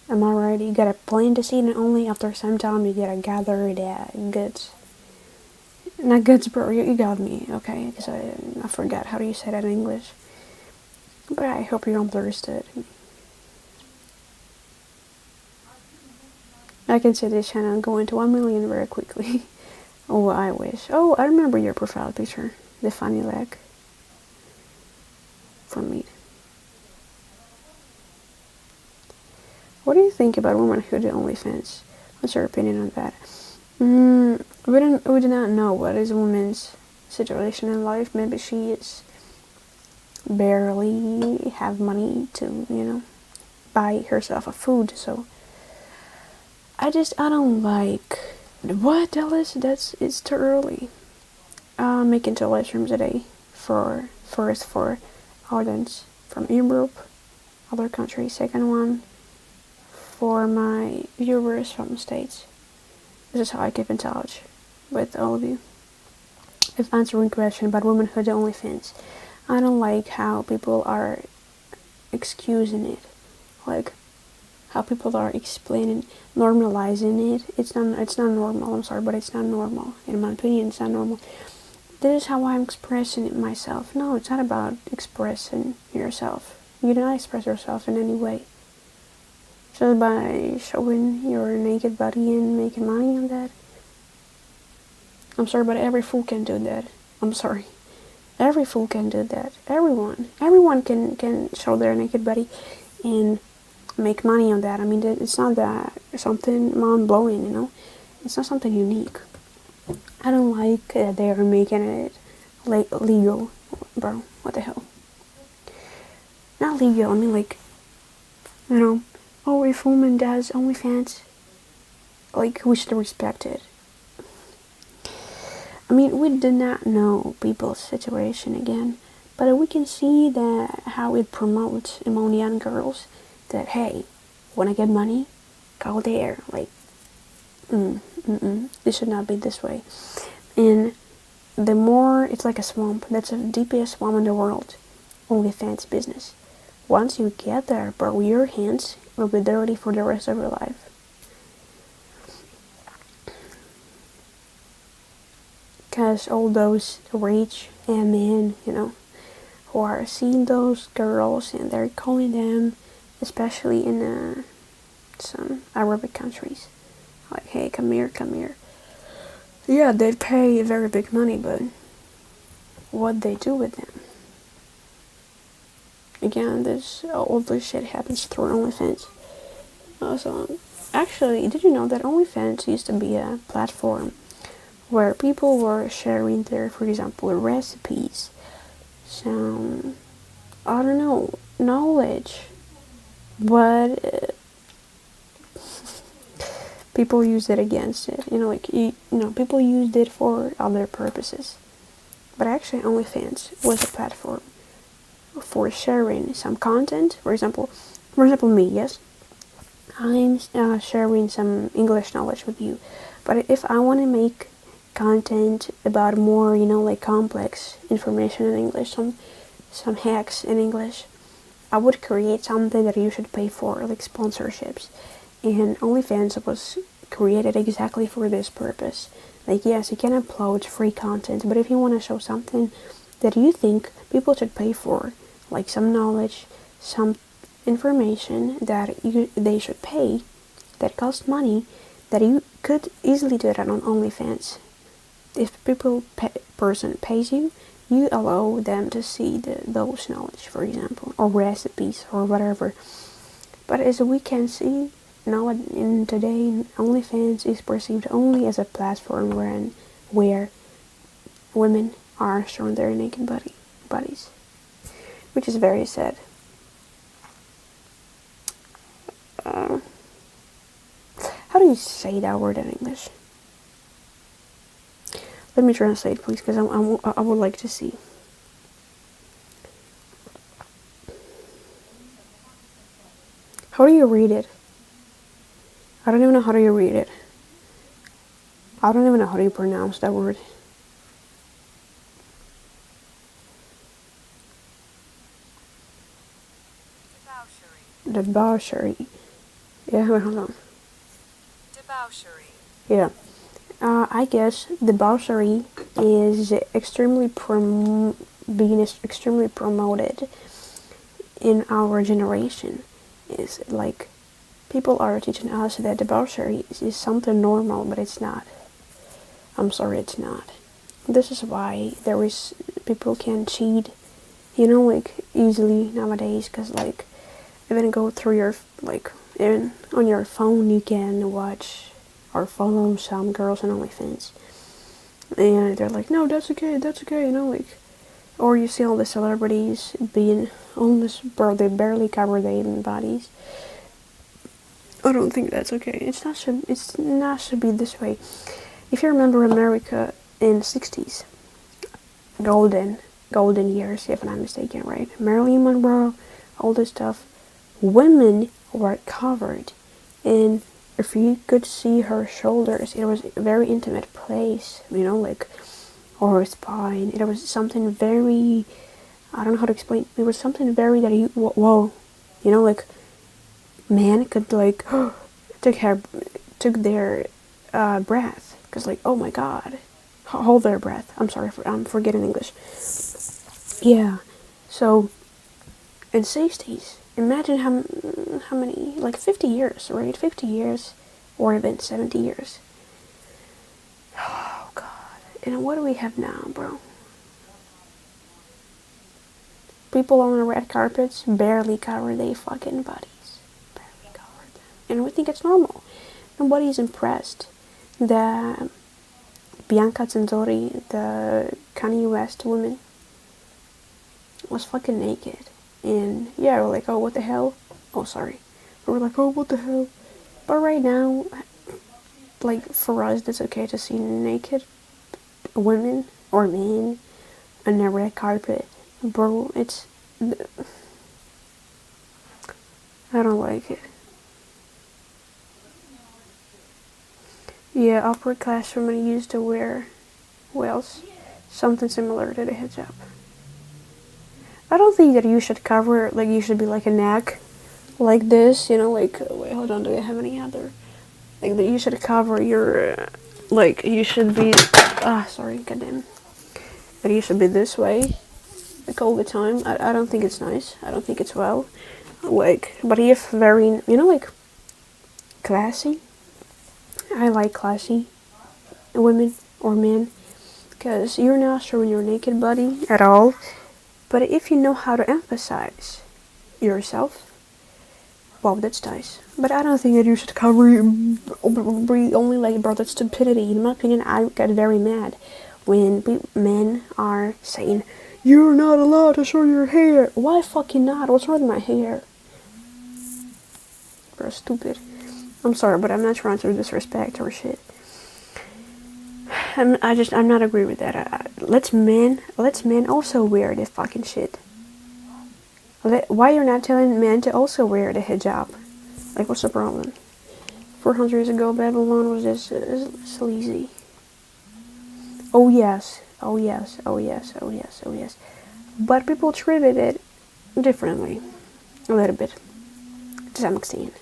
Am I right? You gotta plant the seed, and only after some time you gotta gather the goods. Not goods, bro. You got me, okay? Because I forgot how do you say that in English. But I hope you understood. I can see this channel going to 1 million very quickly. Oh, I wish. Oh, I remember your profile picture. The funny leg. From me. What do you think about women who do OnlyFans? What's your opinion on that? We do not know what is a woman's situation in life. Maybe she is barely have money to, buy herself a food. So I don't like what Dallas. It's too early. Making 2 live streams a day for audience from Europe, other countries. Second one for my viewers from the States. This is how I keep in touch with all of you. If answering question about women who do OnlyFans, I don't like how people are excusing it, like how people are explaining, normalizing it. It's not normal. I'm sorry, but it's not normal. In my opinion, it's not normal. This is how I'm expressing it myself. No, it's not about expressing yourself. You do not express yourself in any way. Just by showing your naked body and making money on that. I'm sorry, but every fool can do that. I'm sorry. Every fool can do that. Everyone can show their naked body and make money on that. I mean, it's not that something mind-blowing, It's not something unique. I don't like that they are making it legal. Bro, what the hell? Not legal, I mean like, oh, if a woman does OnlyFans, like, we should respect it. I mean, we do not know people's situation again, but we can see that how it promotes among young girls that, hey, when I get money, go there. Like, it should not be this way. And the more, it's like a swamp. That's the deepest swamp in the world. OnlyFans business. Once you get there, bro, your hands will be dirty for the rest of your life. because all those rich men, who are seeing those girls and they're calling them, especially in some Arabic countries, like, hey, come here, come here. Yeah, they pay very big money, but what they do with them? Again, all this shit happens through OnlyFans. Also, actually, did you know that OnlyFans used to be a platform where people were sharing their, for example, recipes, some, I don't know, knowledge, but people used it against it. People used it for other purposes. But actually, OnlyFans was a platform for sharing some content. For example, me, yes, I'm sharing some English knowledge with you. But if I want to make content about more, like complex information in English, some hacks in English, I would create something that you should pay for, like sponsorships. And OnlyFans was created exactly for this purpose. Like, yes, you can upload free content, but if you want to show something that you think people should pay for, like some knowledge, some information that they should pay, that costs money, that you could easily do that on OnlyFans. If person pays you, you allow them to see those knowledge, for example, or recipes or whatever. But as we can see, now in today, OnlyFans is perceived only as a platform where women are showing their naked bodies, which is very sad. How do you say that word in English? Let me translate, please, because I would like to see. How do you read it? I don't even know how do you read it. I don't even know how do you pronounce that word. Debauchery. Yeah, wait, hold on. Debauchery. Yeah. I guess debauchery is being extremely promoted in our generation. It's like people are teaching us that debauchery is something normal, but it's not. I'm sorry, it's not. This is why people can cheat, like easily nowadays, because like even go through your even on your phone you can watch or follow some girls on OnlyFans, and they're like, no, that's okay, or you see all the celebrities being homeless, bro, they barely cover their bodies. I don't think that's okay. It's not should be this way. If you remember America in the 60s, golden years, if I'm not mistaken, right? Marilyn Monroe, all this stuff, women were covered, and if you could see her shoulders, it was a very intimate place, or her spine. It was something very, I don't know how to explain. It was something very that you, whoa, man could took their breath, because oh my god, hold their breath. I'm sorry, I'm forgetting English. Yeah, so in 60s, imagine how many, 50 years, right? 50 years, or even 70 years. Oh god. And what do we have now, bro? People on the red carpets barely cover their fucking bodies. Barely cover them. And we think it's normal. Nobody's impressed that Bianca Censori, the Kanye West woman, was fucking naked. And yeah, we're like, oh, what the hell? Oh, sorry. We're like, oh, what the hell? But right now, for us, it's okay to see naked women or men on the red carpet. Bro, I don't like it. Yeah, upper class women used to wear, something similar to the hijab. I don't think that you should cover, you should be like a neck, like this, wait, hold on, do I have any other? That you should cover your like you should be sorry, goddamn, that you should be this way like all the time. I don't think it's nice. I don't think it's well. Like, but if very, like classy. I like classy women or men because you're not showing your naked body at all. But if you know how to emphasize yourself, well, that's nice. But I don't think that you should cover only like, bro, that's stupidity. In my opinion, I get very mad when men are saying, you're not allowed to show your hair. Why fucking not? What's wrong with my hair? Bro, stupid. I'm sorry, but I'm not trying to disrespect or shit. I'm not agree with that. Let's men also wear this fucking shit. Why you're not telling men to also wear the hijab? Like, what's the problem? 400 years ago, Babylon was just sleazy. Oh yes, oh yes, oh yes, oh yes, oh yes. But people treated it differently, a little bit, to some extent.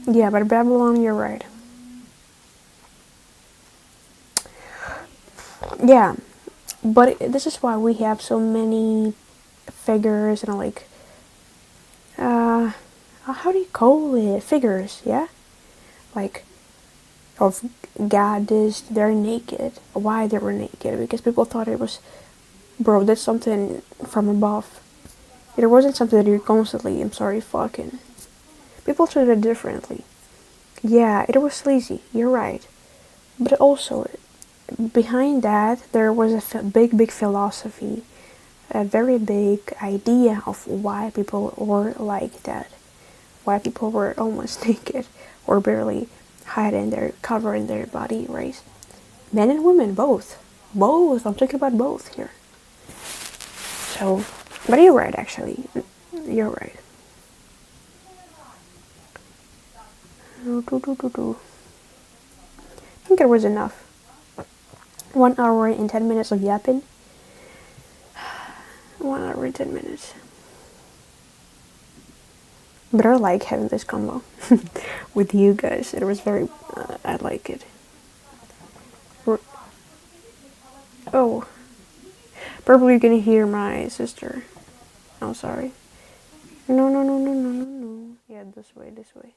Yeah, but Babylon, you're right. Yeah, but this is why we have so many figures and like, how do you call it? Figures, yeah? Like, of goddess, they're naked. Why they were naked? Because people thought it was, bro, that's something from above. It wasn't something that you constantly, I'm sorry, fucking. People treated it differently. Yeah, it was sleazy, you're right. But also, behind that, there was a big philosophy, a very big idea of why people were like that. Why people were almost naked or barely covering their body, right? Men and women, both. Both. I'm talking about both here. So, but you're right, actually. You're right. I think it was enough. 1 hour and 10 minutes of yapping. 1 hour and 10 minutes. But I like having this combo with you guys. It was very, I like it. Oh, probably you're gonna hear my sister. I'm sorry. No, no, no, no, no, no, no. Yeah, this way, this way.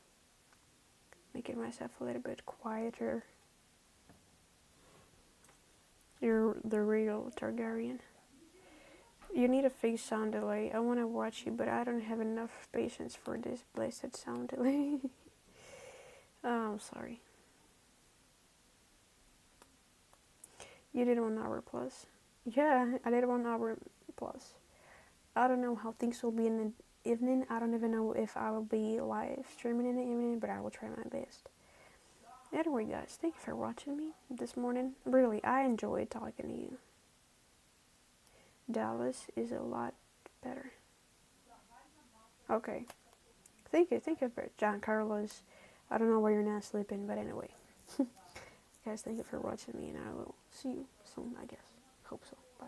Making myself a little bit quieter. You're the real Targaryen. You need a fake sound delay. I want to watch you, but I don't have enough patience for this blessed sound delay. Oh, I'm sorry. You did 1 hour plus. Yeah, I did 1 hour plus. I don't know how things will be in the evening. I don't even know if I will be live streaming in the evening, but I will try my best. Anyway, guys, thank you for watching me this morning. Really, I enjoyed talking to you. Dallas is a lot better. Okay. Thank you for John Carlos. I don't know why you're not sleeping, but anyway. Guys, thank you for watching me, and I will see you soon, I guess. Hope so. Bye.